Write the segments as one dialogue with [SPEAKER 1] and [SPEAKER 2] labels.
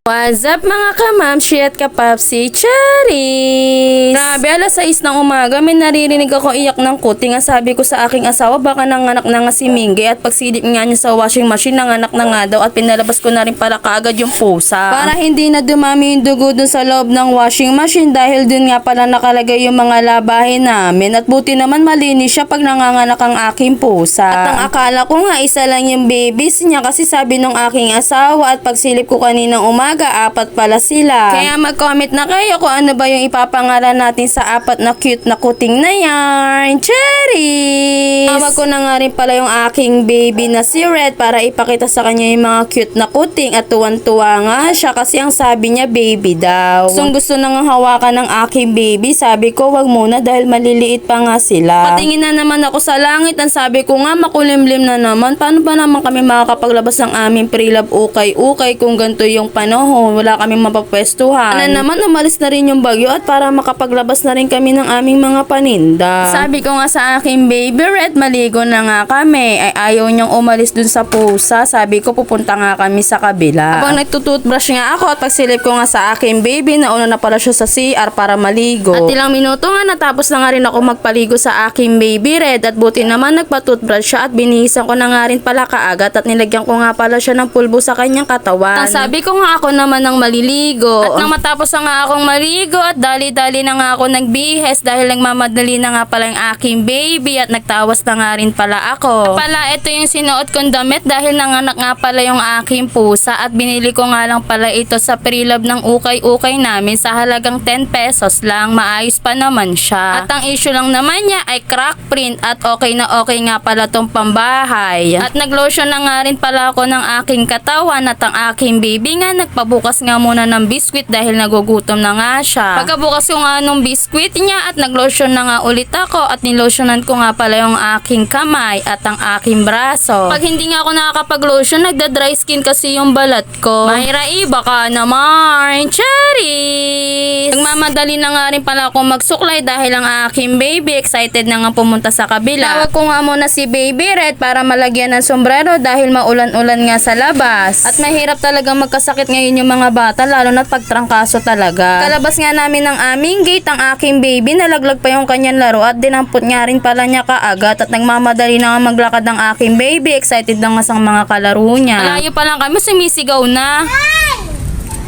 [SPEAKER 1] What's up mga kamamshi at kapapsi, Charis! Grabe, alas 6 ng umaga, may naririnig ako iyak ng kuting. Ang sabi ko sa aking asawa, baka nanganak na nga si Mingge, at pagsilip nga niya sa washing machine, nanganak na nga daw, at pinalabas ko na rin para kaagad yung pusa. Para hindi na dumami yung dugo dun sa loob ng washing machine, dahil dun nga pala nakalagay yung mga labahin namin, at buti naman malinis siya pag nanganganak ang aking pusa. At ang akala ko nga isa lang yung babies niya, kasi sabi nung aking asawa, at pagsilip ko kaninang umaga, apat pala sila. Kaya mag-comment na kayo kung ano ba yung ipapangalan natin sa apat na cute na kuting na yarn. Cherries! Tawag ko na nga rin pala yung aking baby na si Red para ipakita sa kanya yung mga cute na kuting, at tuwan-tuwa nga siya kasi ang sabi niya baby daw. Gusto na nga hawakan ng aking baby. Sabi ko wag muna dahil maliliit pa nga sila. Patingin na naman ako sa langit. Ang sabi ko nga makulimlim na naman. Paano pa naman kami makakapaglabas ng aming pre-love ukay-ukay kung ganito yung panahon? Wala kaming mapapwestuhan. Ano naman, umalis na rin yung bagyo at para makapaglabas na rin kami ng aming mga paninda. Sabi ko nga sa aking baby Red, maligo na nga kami. Ay ayaw niyang umalis dun sa pusa. Sabi ko pupunta nga kami sa kabila. Habang nagtututbrush nga ako at pagsilip ko nga sa aking baby, nauna na pala siya sa CR para maligo. At ilang minuto nga natapos na nga rin ako magpaligo sa aking baby Red, at buti naman nagpatutbrush siya at binihisan ko na nga rin pala kaagat, at nilagyan ko nga pala siya ng pulbo sa kanyang katawan. Ang sabi ko nga ako naman ng maliligo. At nang matapos na nga akong maligo at dali-dali na nga ako nagbihes dahil nagmamadali na nga pala yung aking baby, at nagtawas na nga rin pala ako. Pala ito yung sinuot kong damit dahil nanganak nga pala yung aking pusa, at binili ko nga lang pala ito sa pre-love ng ukay-ukay namin sa halagang 10 pesos lang. Maayos pa naman siya. At ang issue lang naman niya ay crack print, at okay na okay nga pala tong pambahay. At naglotion na nga rin pala ako ng aking katawan, at ang aking baby nga nagpabukas nga muna ng biskwit dahil nagugutom na nga siya. Pagkabukas ko nga nung biskwit niya at naglotion na nga ulit ako, at nilotionan ko nga pala yung aking kamay at ang aking braso. Pag hindi nga ako nakakapag-lotion, nagda-dry skin kasi yung balat ko. Mayra, baka naman. Cherries! Nagmamadali na nga rin pala ako magsuklay dahil ang aking baby excited na nga pumunta sa kabila. Tawag ko nga muna si baby Red para malagyan ng sombrero dahil maulan-ulan nga sa labas. At mahirap talagang magkasakit ngayon yung mga bata, lalo na pagtrangkaso talaga. Kalabas nga namin ng aming gate, ang aking baby nalaglag pa yung kanyang laro at dinampot nga rin pala niya kaagat, at nagmamadali na nga maglakad ng aking baby. Excited na nga sa mga kalaro niya. Malayo pa lang kami, sumisigaw na.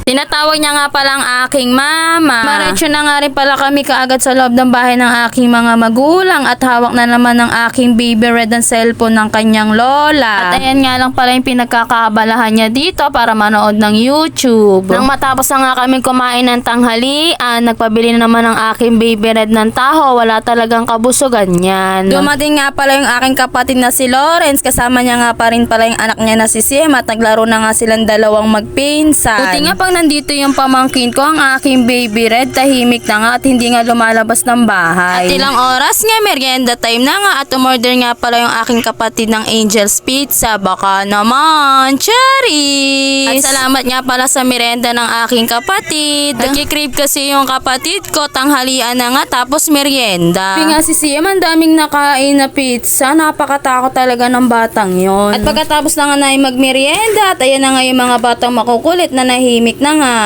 [SPEAKER 1] Tinatawag niya nga pala ang aking mama. Maretso na nga rin pala kami kaagad sa loob ng bahay ng aking mga magulang, at hawak na naman ng aking baby Red ang cellphone ng kanyang lola. At ayan nga lang pala yung pinagkakaabalahan niya dito para manood ng YouTube. Nang matapos na nga kami kumain ng tanghalian, nagpabili na naman ang aking baby Red ng taho. Wala talagang kabusugan yan. Dumating nga pala yung aking kapatid na si Lawrence, kasama niya nga pa rin pala yung anak niya na si Siem, at naglaro na nga silang dalawang magpinsan. Buti nga pag nandito yung pamangkin ko, ang aking baby Red, tahimik na nga at hindi nga lumalabas ng bahay. At ilang oras nga, merienda time na nga, at umorder nga pala yung aking kapatid ng Angel's Pizza. Baka naman, Cherries! At salamat nga pala sa merienda ng aking kapatid. Nagkikrave kasi yung kapatid ko, tanghalian na nga tapos merienda. Sabi nga si Siem, ang daming nakain na pizza. Napakatakot talaga ng batang yon. At pagkatapos na nga na magmerienda, at ayan na nga yung mga batang makukulit na nahimik na nga.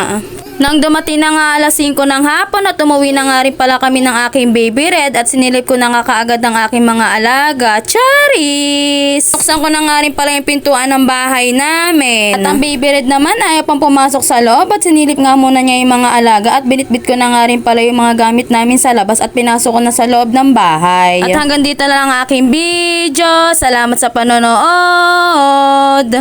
[SPEAKER 1] Nang dumating na nga alas 5 ng hapon, at umuwi na nga rin pala kami ng aking baby Red, at sinilip ko na nga kaagad ang aking mga alaga. Charis! Buksan ko na nga rin pala yung pintuan ng bahay namin. At ang baby Red naman ayaw pang pumasok sa loob, at sinilip nga muna niya yung mga alaga, at binitbit ko na nga rin pala yung mga gamit namin sa labas, at pinasok ko na sa loob ng bahay. At hanggang dito na lang ang aking video. Salamat sa panonood!